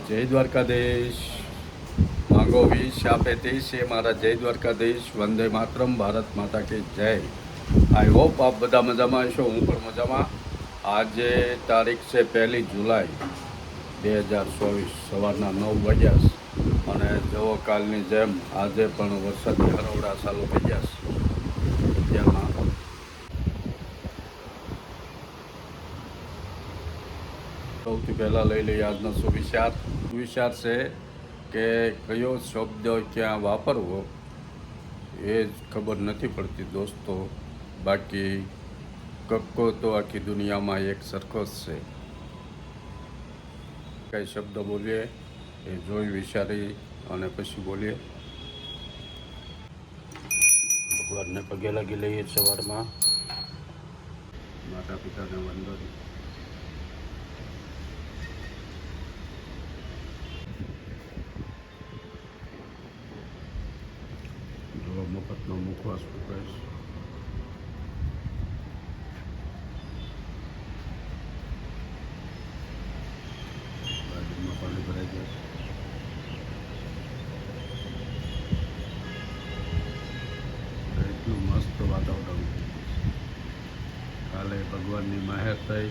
જય દ્વારકાધીશ. માંગો વીસ આપે ત્રીસ એ મારા જય દ્વારકાધીશ. વંદે માતરમ. ભારત માતા કી જય. આઈ હોપ આપ બધા મજામાં હશો. હું પણ મજામાં. આજે તારીખ છે 1 જુલાઈ 2024, સવારના 9 વાગ્યા અને જવો કાલની જેમ આજે પણ વરસાદની હરોવડા ચાલુ થઈ ગયા છે. જેમાં સૌથી પહેલાં લઈ લઈએ આજનો સુવિચાર છે કે કયો શબ્દ ક્યાં વાપરવો એ જ ખબર નથી પડતી દોસ્તો. બાકી કક્કો તો આખી દુનિયામાં એક સરખો જ છે. કઈ શબ્દ બોલીએ એ જોઈ વિચારી અને પછી બોલીએ. ભગવાનને પગે લાગી લઈએ સવારમાં. માતા પિતાને વંદન. જો મફતનો મુખવાસ ફૂંકાઈશ. બાજુમાં પાણી ભરાઈ જાય. એટલું મસ્ત વાતાવરણ. કાલે ભગવાનની મહેર થઈ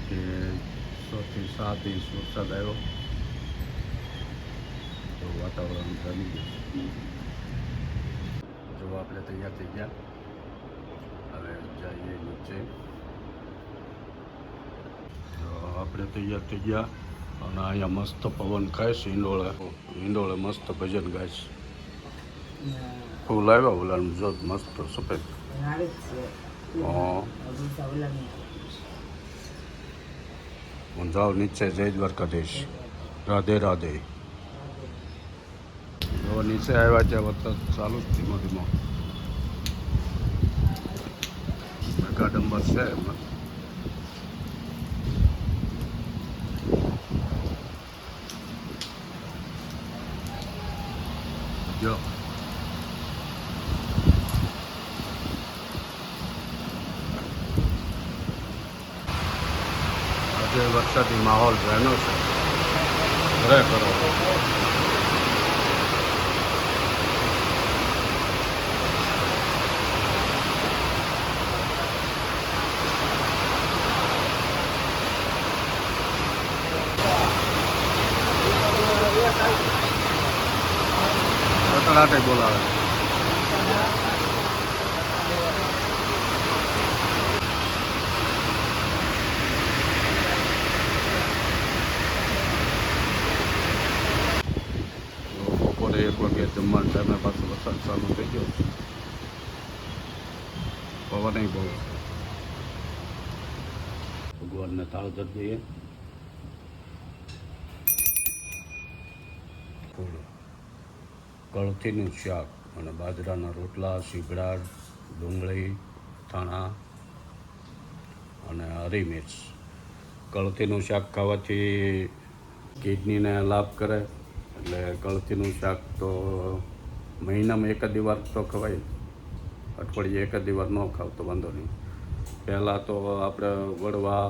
કે 6 થી 7 ઇંચ વરસાદ આવ્યો તો વાતાવરણ જામી ગયું. જો આપણે તૈયાર થઈ ગયા. હવે જઈએ નીચે. આપણે તૈયાર થઈ ગયા અને અહીંયા મસ્ત પવન ખાય છે. હિંડોળે મસ્ત ભજન ગાય છે. ફૂલ આવ્યા ઓલાનું જો મસ્ત સફેદ. હું જાઉં નીચે. જય દ્વારકાધીશ. રાધે રાધે. જો નીચે આવ્યા ત્યાં વરસાદ ચાલુ જ ધીમો ધીમો. મેઘાડંબર છે એમાં. જો આજે વરસાદી માહોલ રહેનો છે. ખરેખર કકડાટે બોલાવે. બપોરે 1 વાગે જમવાના ટાઈમે પાછો વરસાદ ચાલુ થઈ ગયો. પવન બહુ. ભગવાનને થાળ ધરી દઈએ. કળથીનું શાક અને બાજરાના રોટલા, સીગડા, ડુંગળી, ધાણા અને હરી મિર્ચ. કળથીનું શાક ખાવાથી કિડનીને લાભ કરે. એટલે કળથીનું શાક તો મહિનામાં 1 વાર તો ખવાય. અઠવાડિયે 1 વાર ન ખાવ તો વાંધો નહીં. પહેલાં તો આપણે વડવા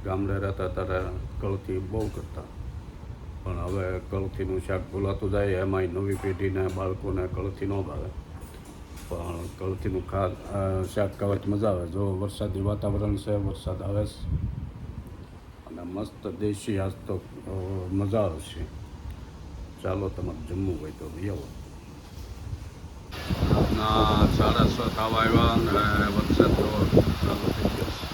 ગામડે રહેતા ત્યારે કળથી બહુ કરતા. પણ હવે કળથીનું શાક ભૂલાતું જાય. એમાંય નવી પેઢીને બાળકોને કળથી ન ભાવે. પણ કળથીનું શાક ખાવાથી મજા આવે. જો વરસાદી વાતાવરણ છે, વરસાદ આવે છે અને મસ્ત દેશી આજ તો મજા આવશે. ચાલો તમારે જમવું હોય તો આવો. રાતના 6:30 થવા આવ્યા અને વરસાદ તો ચાલુ થઈ ગયો છે.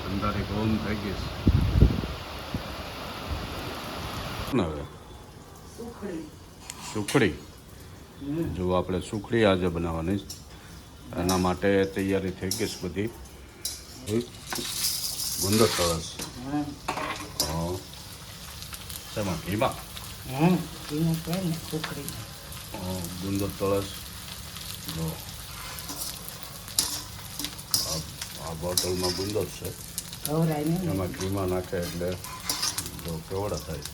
અંધારી ગોમ થઈ ગઈ છે. હવે સુખડી. જો આપણે સુખડી આજે બનાવવાની. એના માટે તૈયારી થઈ ગઈ છે બધી. ગુંદર સરસ. શેમાં? ઘીમાં? ગુંદર સરસ. જો આ બોટલમાં ગુંદર છે. એમાં ઘીમાં નાખે એટલે જો કેવડા થાય.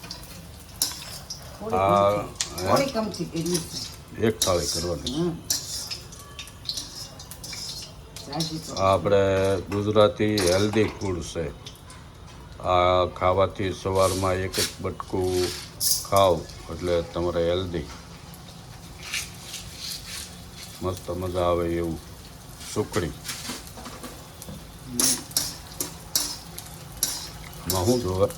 થોડી કમથી કરી એક થાળી કરવાની હમ સાચી તો આ આપણે ગુજરાતી હેલ્ધી ફૂડ છે. આ ખાવાથી સવારમાં એક એક બટકું ખાવ એટલે તમારે હેલ્ધી મસ્ત મજા આવે એવું સુખડી. માં શું જોવે?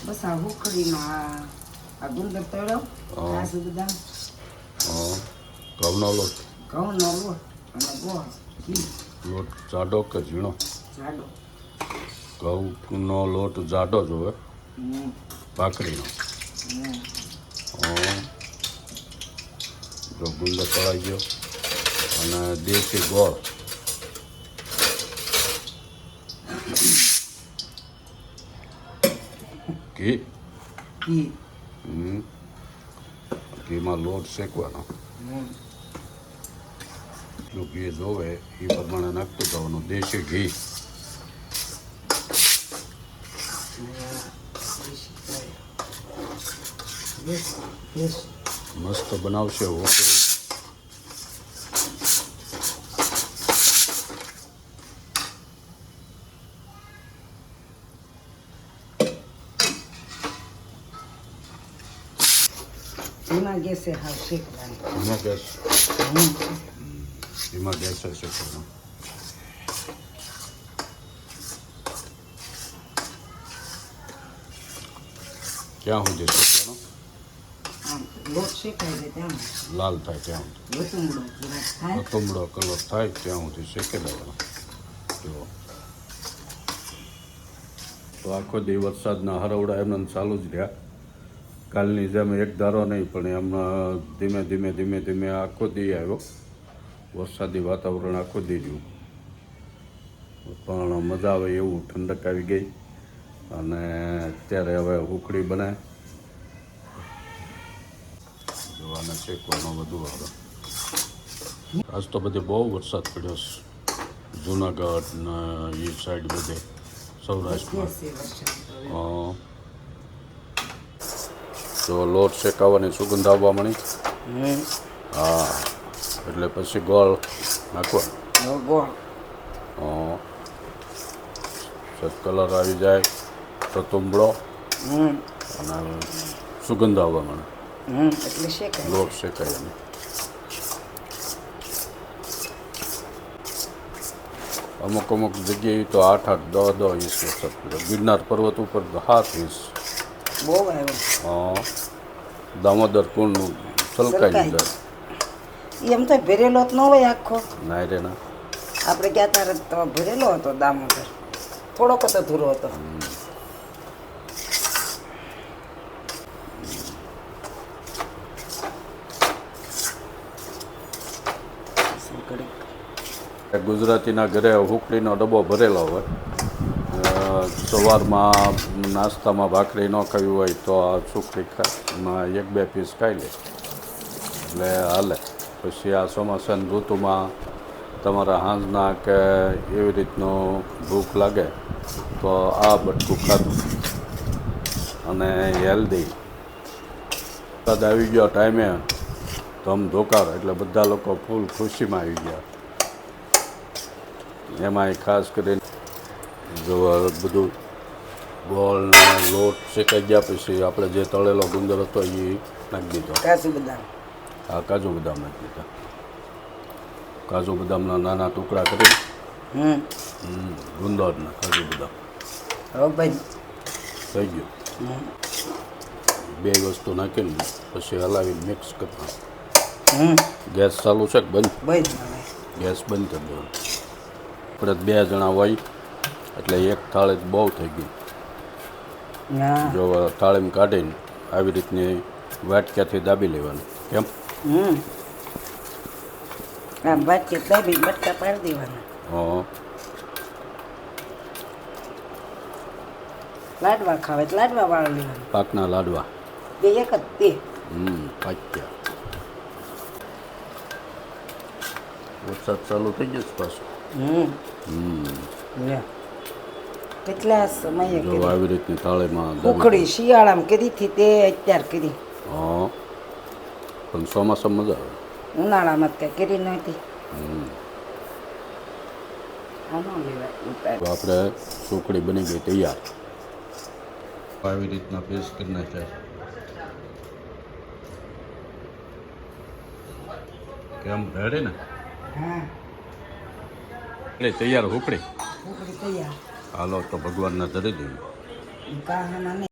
બસ આ ઉખડીમાં આ ગુંદર તળો કાજુ બદામ ઘઉંનો લોટ. ઘઉંનો લોટ અને ગોળ ઘી લોટ જાડો કે ઝીણો? જાડો. ઘઉંનો લોટ જાડો જોવે, હમ ભાખરીનો. હમ જો ગુંદર તળાઈ ગયો અને દેશી ગોળ. ઘી. ઘી. ઘીમાં લોટ શેકવાનો. જો ઘી જોવે એ પ્રમાણે નાખતું જવાનું દેશી ઘી. મસ્ત બનાવશે ઓકે. એમાં ગેસે હાવ શેકવાનું. એમાં ગેસ એમાં ગેસ શેકવાનો. ક્યાં સુધી શેકવાનો? આમ લોટ શેકાઈ જાય ત્યાં લાલ થાય ત્યાં લસુંડો જરાક થાય. કતુંબડો કલર થાય ત્યાં સુધી શેકી દેવાનો. જો તો આખો દી વરસાદના હરવડા એમને ચાલુ જ રહ્યા. કાલની જેમ એક ધારો નહીં પણ એમના ધીમે ધીમે ધીમે ધીમે આખો દી આવ્યો. વરસાદી વાતાવરણ આખો દી રહ્યું પણ મજા આવે એવું ઠંડક આવી ગઈ. અને અત્યારે હવે ઉખડી બને જોવાના શેકવાનો બધું આવે. આજ તો બધે બહુ વરસાદ પડ્યો છે જુનાગઢ ને એ સાઈડ બધે સૌરાષ્ટ્રમાં. ગેસે વરસાદ. તો લોટ શેકાવાની સુગંધ આવવા મળી. હમ હા એટલે પછી ગોળ નાખવાનો. ગોળ. કલર આવી જાય તો તુંબળો હમ અને સુગંધ આવવા મળે. એટલે શેકાય. લોટ શેકાય એને. અમુક અમુક જગ્યાએ તો 8-8 10 ઇંચ વરસાદ પડ્યો. ગિરનાર પર્વત ઉપર 7 ઇંચ. બહુ આવ્યો. દામોદર કુંડનું સલકાઈ જાય. એમ તો ભરેલો જ ન હોય આખો. ના રે ના. આપણે ગયા ત્યારે તો ભરેલો હતો દામોદર. થોડોક તો ધૂરો હતો. ગુજરાતીના ઘરે હુકડીનો ડબ્બો ભરેલો હોય. સવારમાં નાસ્તામાં ભાખરી ન ખાવી હોય તો આ સુખડીમાં 1-2 પીસ ખાઈ લે એટલે હાલે. પછી આ ચોમાસાની ઋતુમાં તમારા હાંજના કે એવી રીતનું ભૂખ લાગે તો આ બટકું ખાધું અને હેલ્ધી. વરસાદ આવી ગયો ટાઈમે ધમ ધોકાર એટલે બધા લોકો ફૂલ ખુશીમાં આવી ગયા. એમાંય ખાસ કરીને જો બધું ગોળ ને લોટ શેકાઈ ગયા પછી આપણે જે તળેલો ગુંદર હતો એ નાખી દીધો. કાજુ બદામ. હા કાજુ બદામ નાખી દીધા. કાજુ બદામના નાના ટુકડા કરી ગુંદરના કાજુ બદામ હવે ભાઈ થઈ ગયું. 2 વસ્તુ નાખીને પછી હલાવીને મિક્સ કરવાનું. ગેસ ચાલુ છે કે બંધ? ગેસ બંધ કરી દેવાનું. આપણે 2 જણા હોય એટલે એક થાળી બહુ થઈ ગઈ. જો થાળીમાં કાઢીને આવી રીતની વાટક્યાથી દાબી લેવાનું. કેમ? આમ વાટકી દાબી બટકા પાડી દેવાના. લાડવા ખાવે તો લાડવા વાળી લેવાના. પાકના લાડવા. બે એક જ તે. પાક્યા. વરસાદ ચાલુ થઈ ગયો છે પાછું. કેટલા સમયે જો આવી રીતની થાળીમાં ઉખડી શિયાળામાં કરી હતી તે અત્યારે કરી. પણ ચોમાસામાં મજા આવે. ઉનાળામાં તો કઈ કેરી નહોતી. હમ. આ ન લેવાય ઉતાર. તો આપણે સુખડી બની ગઈ તૈયાર. આવી રીતના પેસ્ટ કરી નાખ્યા કેમ રેડી ને હા એટલે તૈયાર સુખડી. ઉકળી તૈયાર. હાલો તો ભગવાનના ધરી દઈએ. કાહામાં